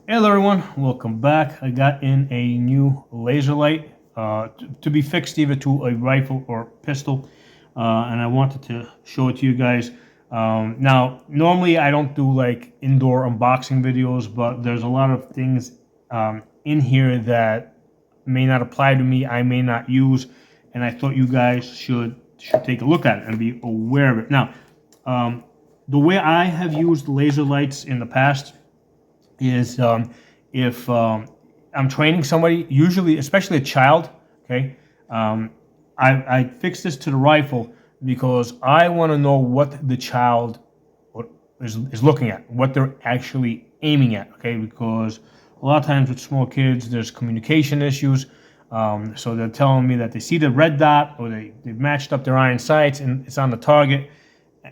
Hello everyone, welcome back. I got in a new laser light to be fixed either to a rifle or pistol, and I wanted to show it to you guys. Now, normally I don't do like indoor unboxing videos, but there's a lot of things in here that may not apply to me, I may not use, and I thought you guys should take a look at it and be aware of it. Now, the way I have used laser lights in the past is if I'm training somebody, usually, especially a child, okay, I fix this to the rifle because I want to know what the child is looking at, what they're actually aiming at, okay, because a lot of times with small kids, there's communication issues. So they're telling me that they see the red dot or they've matched up their iron sights and it's on the target.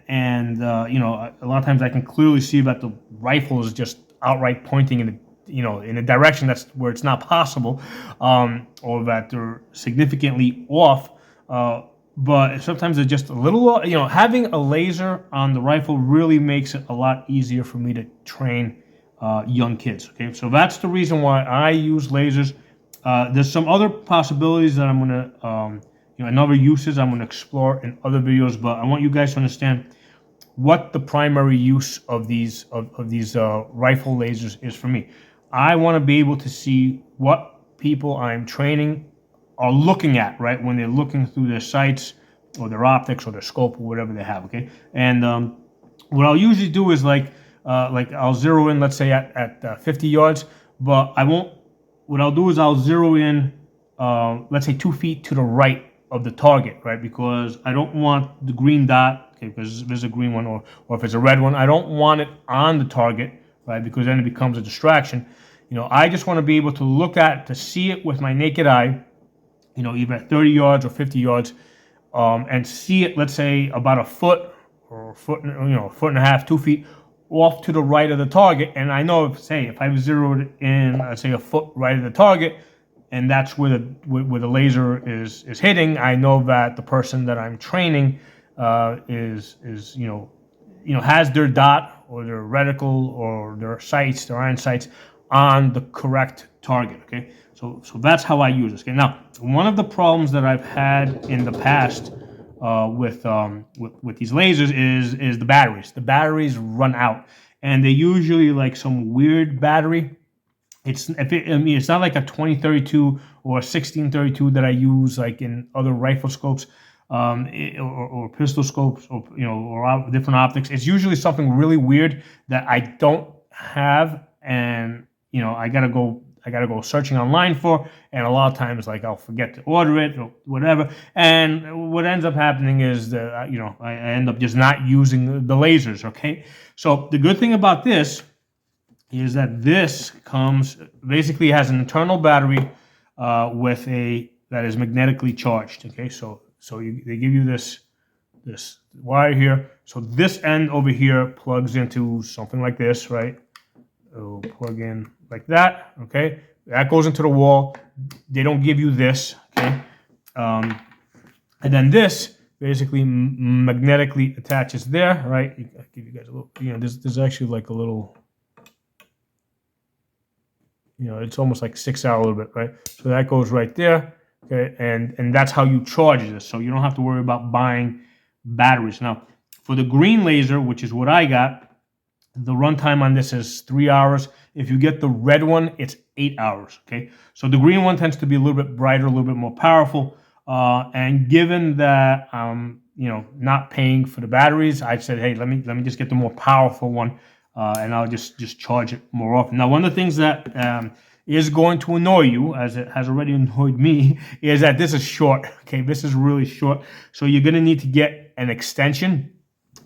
And a lot of times I can clearly see that the rifle is just outright pointing in a direction that's where it's not possible, or that they're significantly off. But sometimes they're just a little, having a laser on the rifle really makes it a lot easier for me to train young kids. Okay, so that's the reason why I use lasers. There's some other possibilities that I'm gonna, and other uses I'm gonna explore in other videos. But I want you guys to understand what the primary use of these rifle lasers is for me. I want to be able to see what people I'm training are looking at, right, when they're looking through their sights or their optics or their scope or whatever they have. Okay, and what I'll usually do is like I'll zero in, let's say at 50 yards, but I won't. What I'll do is I'll zero in, let's say 2 feet to the right of the target, right? Because I don't want the green dot, okay, because there's a green one, or if it's a red one, I don't want it on the target, right? Because then it becomes a distraction. I just want to be able to look at, to see it with my naked eye, either at 30 yards or 50 yards, and see it, let's say, about a foot or a foot, a foot and a half, 2 feet off to the right of the target. And I know, if I've zeroed in, let's say, a foot right of the target, and that's where the laser is hitting, I know that the person that I'm training is has their dot or their reticle or their sights, their iron sights on the correct target. Okay, so that's how I use this. Okay, now one of the problems that I've had in the past with these lasers is the batteries. The batteries run out, and they usually like some weird battery. It's not like a 2032 or a 1632 that I use like in other rifle scopes, or pistol scopes, or or different optics. It's usually something really weird that I don't have, and I gotta go searching online for, and a lot of times like I'll forget to order it or whatever. And what ends up happening is that I end up just not using the lasers. Okay, so the good thing about this is that this basically has an internal battery that is magnetically charged. Okay, so they give you this wire here. So this end over here plugs into something like this, right? It'll plug in like that. Okay, that goes into the wall. They don't give you this. Okay, and then this basically magnetically attaches there, right? I'll give you guys a little. There's actually like a little. It's almost like sticks out a little bit, right? So that goes right there, okay? And that's how you charge this. So you don't have to worry about buying batteries. Now, for the green laser, which is what I got, the runtime on this is 3 hours. If you get the red one, it's 8 hours, okay? So the green one tends to be a little bit brighter, a little bit more powerful. And given that I'm, not paying for the batteries, I said, hey, let me just get the more powerful one. And I'll just charge it more often. Now, one of the things that is going to annoy you, as it has already annoyed me, is that this is short. Okay, this is really short. So you're going to need to get an extension.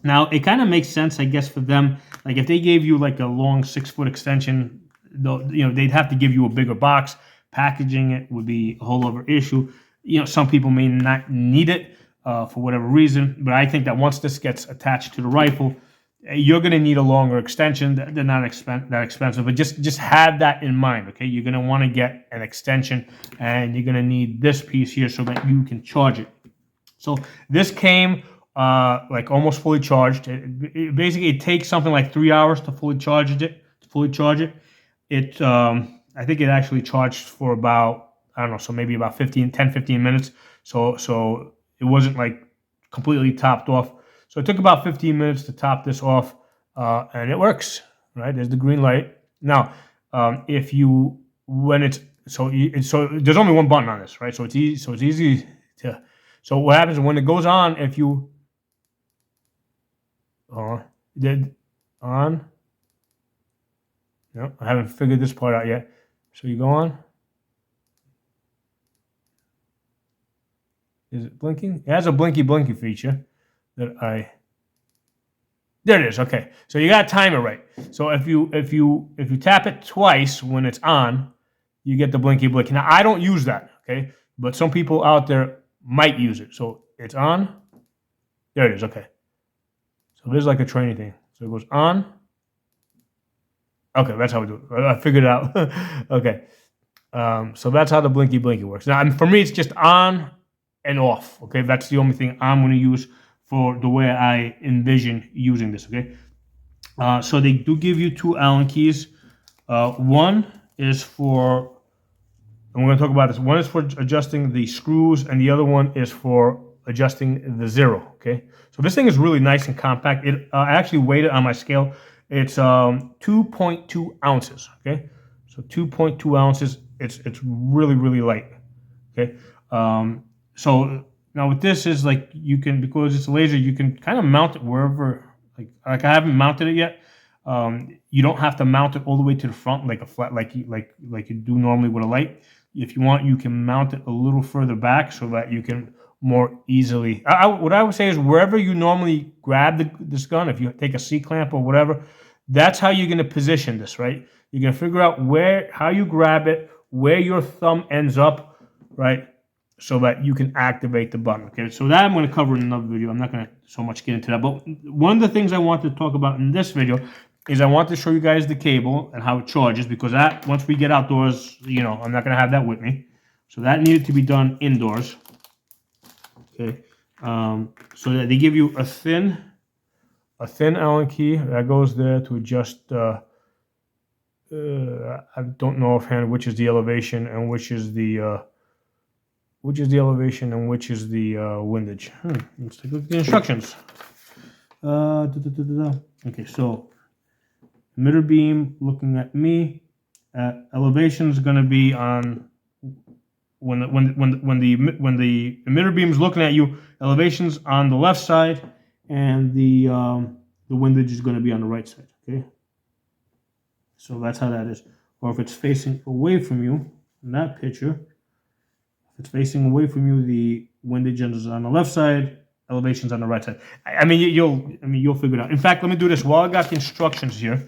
Now, it kind of makes sense, I guess, for them. Like if they gave you like a long 6-foot extension, they'd have to give you a bigger box. Packaging it would be a whole other issue. Some people may not need it for whatever reason, but I think that once this gets attached to the rifle, you're going to need a longer extension. They're not that expensive, but just have that in mind, okay? You're going to want to get an extension, and you're going to need this piece here so that you can charge it. So this came like almost fully charged. Basically, it takes something like 3 hours to fully charge it. I think it actually charged for about, I don't know, so maybe about 15 minutes. So it wasn't like completely topped off. So it took about 15 minutes to top this off, and it works. Right, there's the green light. Now, if you when it's so there's only one button on this, right? So it's easy. So it's easy to. So what happens when it goes on? If you did on. No, I haven't figured this part out yet. So you go on. Is it blinking? It has a blinky feature that I. There it is. Okay, so you got to time it right. So if you tap it twice when it's on, you get the blinky. Now I don't use that. Okay, but some people out there might use it. So it's on. There it is. Okay. So there's like a training thing. So it goes on. Okay, that's how we do it. I figured it out. Okay. So that's how the blinky works. Now, for me, it's just on and off. Okay, that's the only thing I'm going to use for the way I envision using this. Okay. So they do give you two Allen keys. One is for, and we're going to talk about this. One is for adjusting the screws, and the other one is for adjusting the zero. Okay. So this thing is really nice and compact. I actually weighed it on my scale. It's 2.2 ounces. Okay. So 2.2 ounces. It's really light. Okay. So now with this is like you can, because it's a laser, you can kind of mount it wherever. Like I haven't mounted it yet. You don't have to mount it all the way to the front like a flat, like you do normally with a light. If you want, you can mount it a little further back so that you can more easily. What I would say is wherever you normally grab this gun, if you take a C-clamp or whatever, that's how you're going to position this, right? You're going to figure out how you grab it, where your thumb ends up, right? So that you can activate the button. Okay, so that I'm going to cover in another video. I'm not going to so much get into that. But one of the things I want to talk about in this video is I want to show you guys the cable and how it charges, because that, once we get outdoors, I'm not going to have that with me. So that needed to be done indoors. Okay, so that they give you a thin Allen key that goes there to adjust. I don't know offhand which is the elevation and which is the windage. Let's take a look at the instructions. Okay, so emitter beam looking at me. Elevation is going to be on when the emitter beam is looking at you. Elevation's on the left side, and the windage is going to be on the right side. Okay, so that's how that is. Or if it's facing away from you in that picture. If it's facing away from you, the windage is on the left side, elevation's on the right side. You'll figure it out. In fact, let me do this while I got the instructions here.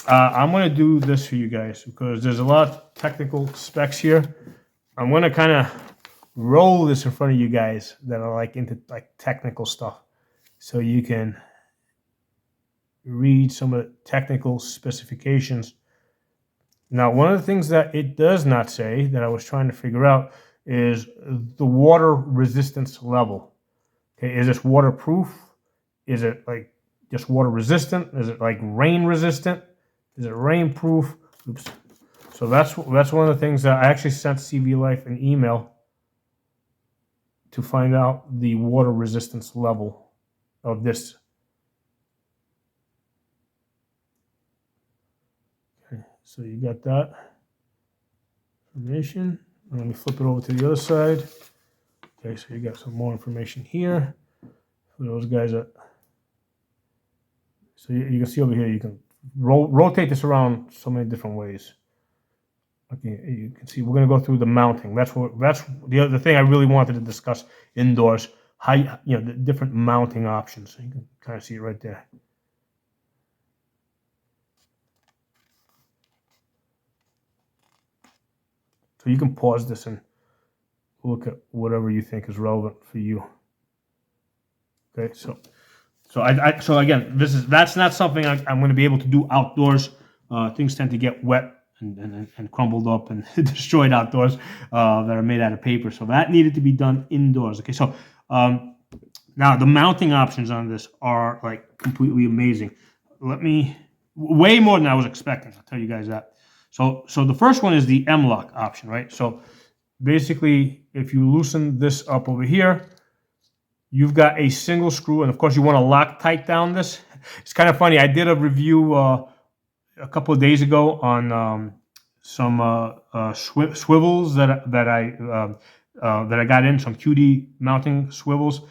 I'm going to do this for you guys because there's a lot of technical specs here. I'm going to kind of roll this in front of you guys that are like into like technical stuff, so you can read some of the technical specifications. Now, one of the things that it does not say that I was trying to figure out is the water resistance level. Okay, is this waterproof? Is it like just water resistant? Is it like rain resistant? Is it rain proof? Oops. So that's one of the things that I actually sent CVLife an email to find out the water resistance level of this. Okay, so you got that information. Let me flip it over to the other side. Okay, so you got some more information here for those guys that. So you can see over here, you can rotate this around so many different ways. Okay, you can see we're going to go through the mounting. That's the other thing I really wanted to discuss indoors. How the different mounting options. So you can kind of see it right there. So you can pause this and look at whatever you think is relevant for you. Okay, so again, that's not something I'm going to be able to do outdoors. Things tend to get wet and crumbled up and destroyed outdoors that are made out of paper. So that needed to be done indoors. Okay, so now the mounting options on this are like completely amazing. Way more than I was expecting. I'll tell you guys that. So the first one is the M-lock option, right? So basically, if you loosen this up over here, you've got a single screw, and of course you want to Loctite down this. It's kind of funny. I did a review a couple of days ago on some swivels that I got in, some QD mounting swivels,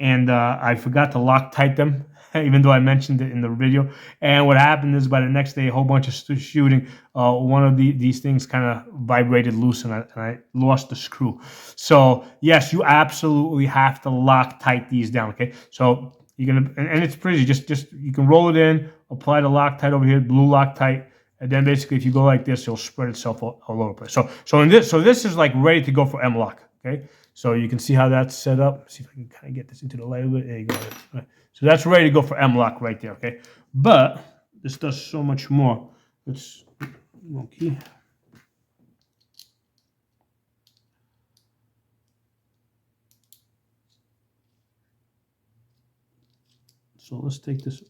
and I forgot to Loctite them, even though I mentioned it in the video. And what happened is, by the next day, a whole bunch of shooting, one of these things kind of vibrated loose, and I lost the screw. So yes, you absolutely have to Loctite these down. Okay, so you're gonna, and it's pretty. Just you can roll it in, apply the Loctite over here, blue Loctite. And then basically, if you go like this, it'll spread itself all over the place. So this is like ready to go for M-lock. Okay, so you can see how that's set up. See if I can kind of get this into the light a bit. There you go. Right. So that's ready to go for M-lock right there. Okay, but this does so much more. Let's key. So let's take this.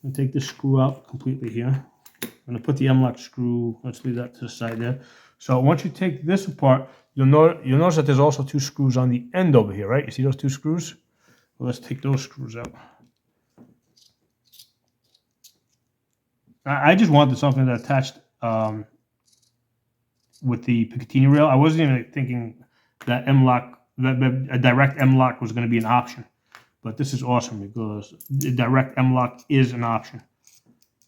And take this screw out completely here. I'm going to put the M-lock screw, let's leave that to the side there. So once you take this apart, you'll notice that there's also two screws on the end over here, right? You see those two screws? Well, let's take those screws out. I just wanted something that attached with the Picatinny rail. I wasn't even thinking that M-lock, that a direct M-lock was going to be an option. But this is awesome because the direct M-lock is an option.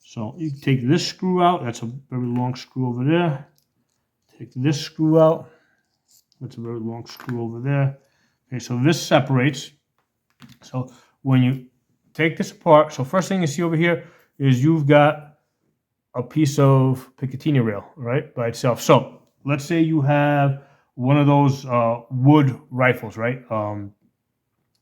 So you take this screw out. That's a very long screw over there. Take this screw out. That's a very long screw over there. Okay, so this separates. So when you take this apart, so first thing you see over here is you've got a piece of Picatinny rail, right, by itself. So let's say you have one of those wood rifles, right?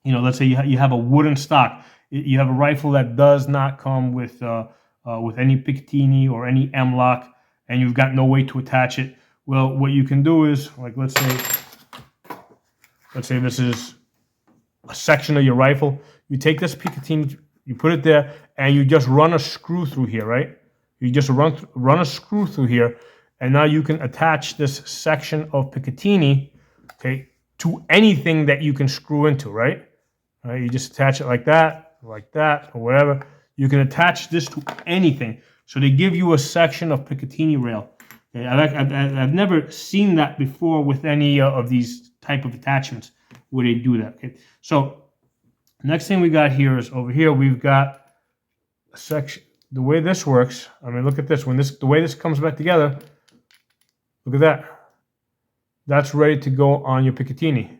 Let's say you have a wooden stock. You have a rifle that does not come with any Picatinny or any M-lock, and you've got no way to attach it. Well, what you can do is, like, let's say this is a section of your rifle. You take this Picatinny, you put it there, and you just run a screw through here, right? You just run a screw through here, and now you can attach this section of Picatinny, okay, to anything that you can screw into, right? All right, you just attach it like that, or whatever. You can attach this to anything. So they give you a section of Picatinny rail. Okay, I've never seen that before with any of these type of attachments where they do that. Okay, so next thing we got here is over here we've got a section. The way this works, I mean, look at this. The way this comes back together, look at that. That's ready to go on your Picatinny.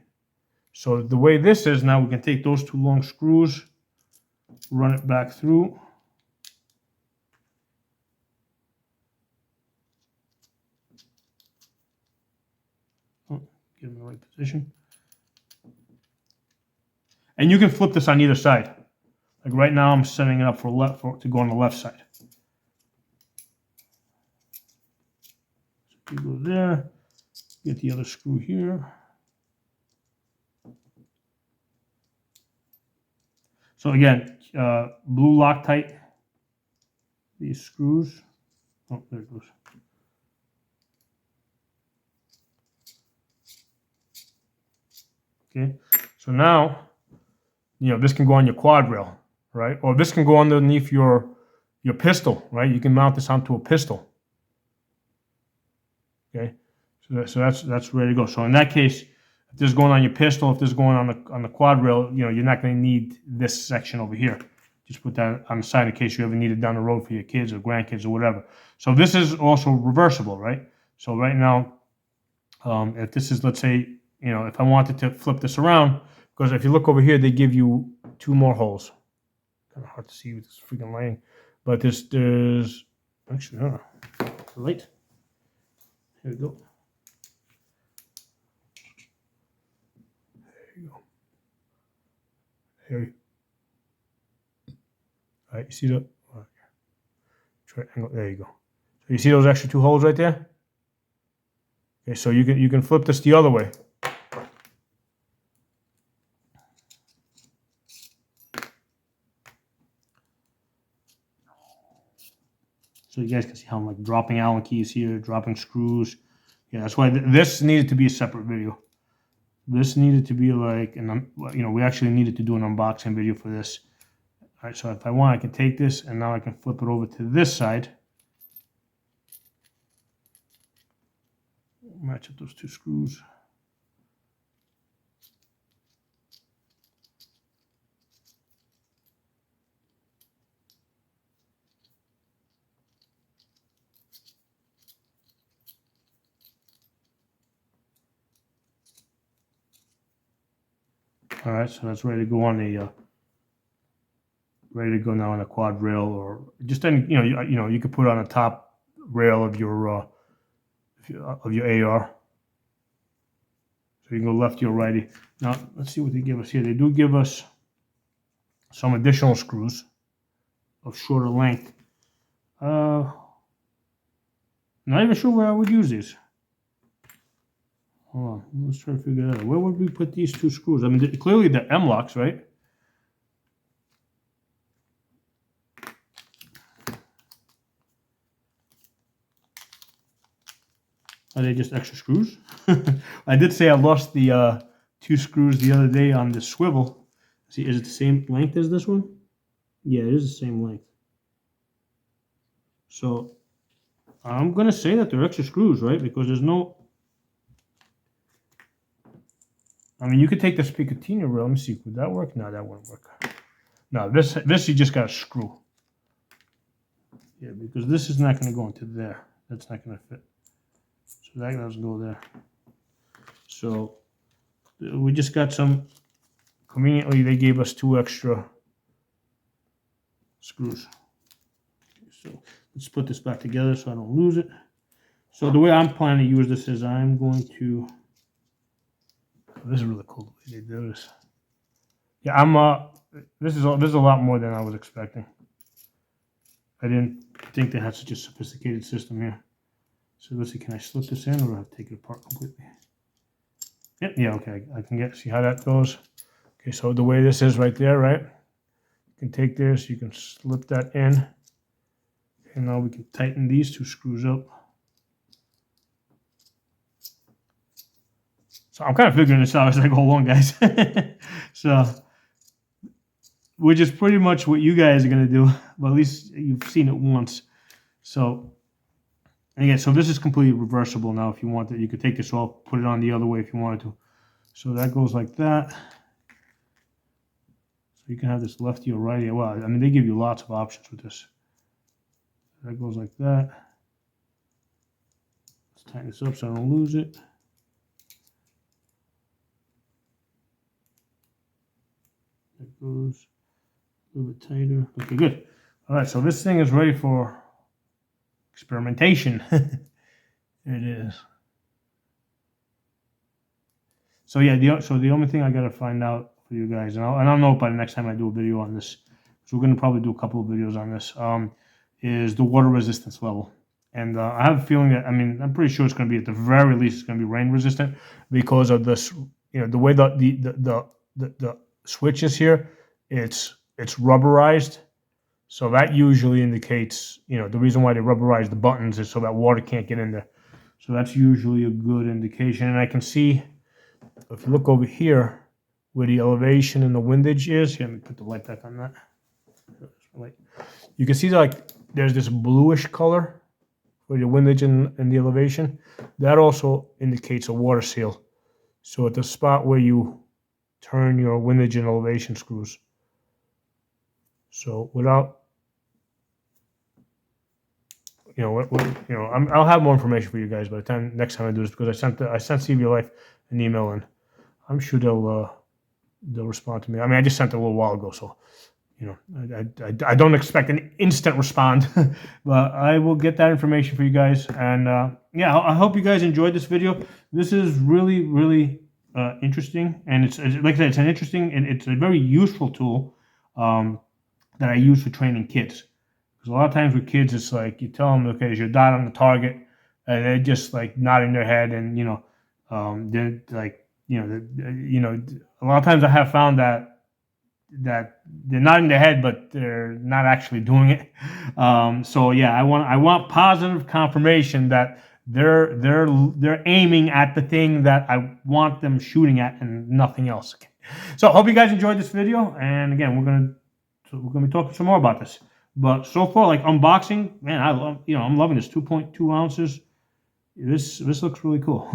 So the way this is now, we can take those two long screws, run it back through. Oh, get in the right position. And you can flip this on either side. Like right now, I'm setting it up to go on the left side. So you go there, get the other screw here. So again, blue Loctite, these screws. Oh, there it goes. Okay, so now, this can go on your quad rail, right? Or this can go underneath your pistol, right? You can mount this onto a pistol. Okay, so that's ready to go. So in that case, if this is going on your pistol, if this is going on the quad rail, you're not going to need this section over here. Just put that on the side in case you ever need it down the road for your kids or grandkids or whatever. So this is also reversible, right? So right now, if this is, let's say, if I wanted to flip this around, because if you look over here, they give you two more holes. Kind of hard to see with this freaking lighting, but there's actually, I don't know, light. Here we go. There you go. Here. All right, you see the triangle? There you go. So you see those extra two holes right there? Okay, so you can flip this the other way. So you guys can see how I'm like dropping Allen keys here, dropping screws. Yeah, that's why this needed to be a separate video. This needed to be like, and we actually needed to do an unboxing video for this. All right, so if I want, I can take this and now I can flip it over to this side. Match up those two screws. All right, so that's ready to go on the ready to go now on a quad rail, or just any, you could put it on the top rail of your AR. So you can go lefty or righty. Now let's see what they give us here. They do give us some additional screws of shorter length. Not even sure where I would use these. Hold on, let's try to figure it out. Where would we put these two screws? I mean, clearly they're M-locks, right? Are they just extra screws? I did say I lost the 2 screws the other day on the swivel. See, is it the same length as this one? Yeah, it is the same length. So I'm going to say that they're extra screws, right? Because there's no... I mean, you could take this Picatinny rail. Let me see. Would that work? No, that wouldn't work. No, this you just got to screw. Yeah, because this is not going to go into there. That's not going to fit. So that doesn't go there. So we just got some, conveniently they gave us 2 extra screws. Okay, so let's put this back together so I don't lose it. So the way I'm planning to use this is I'm going to, this is really cool the way they do this. Yeah, this is a lot more than I was expecting. I didn't think they had such a sophisticated system here. So let's see, can I slip this in or do I have to take it apart completely? Yep, yeah, okay, I can see how that goes. Okay, so the way this is right there, right? You can take this, you can slip that in. And now we can tighten these 2 screws up. So I'm kind of figuring this out as I go along, guys. So, which is pretty much what you guys are going to do. But at least you've seen it once. So, again, so this is completely reversible now if you want it. You could take this off, put it on the other way if you wanted to. So that goes like that. So you can have this lefty or righty. Well, I mean, they give you lots of options with this. That goes like that. Let's tighten this up so I don't lose it. That goes a little bit tighter. Okay, good. All right, so this thing is ready for experimentation. There it is. So yeah, so the only thing I gotta find out for you guys, and I'll know by the next time I do a video on this, so we're gonna probably do a couple of videos on this, is the water resistance level. And I have a feeling that, I mean, I'm pretty sure it's gonna be, at the very least, it's gonna be rain resistant because of this, the way the switch is here, it's rubberized. So that usually indicates, the reason why they rubberize the buttons is so that water can't get in there. So that's usually a good indication. And I can see, if you look over here, where the elevation and the windage is, here, let me put the light back on that. You can see like there's this bluish color for the windage and the elevation. That also indicates a water seal. So at the spot where you turn your windage and elevation screws. So without, I'll have more information for you guys by the time next time I do this, because I sent CVLife an email and I'm sure they'll respond to me. I mean, I just sent it a little while ago, so I don't expect an instant respond, but I will get that information for you guys. And yeah, I hope you guys enjoyed this video. This is really, really interesting, and it's like I said, it's an interesting and it's a very useful tool that I use for training kids. Because a lot of times with kids, it's like you tell them, okay, is your dot on the target, and they're just like nodding their head, and they're like, a lot of times I have found that that they're nodding their head, but they're not actually doing it. So yeah, I want positive confirmation that they're aiming at the thing that I want them shooting at and nothing else. So hope you guys enjoyed this video, and again, we're gonna be talking some more about this. But so far, like unboxing, man, I love, I'm loving this 2.2 ounces. This looks really cool.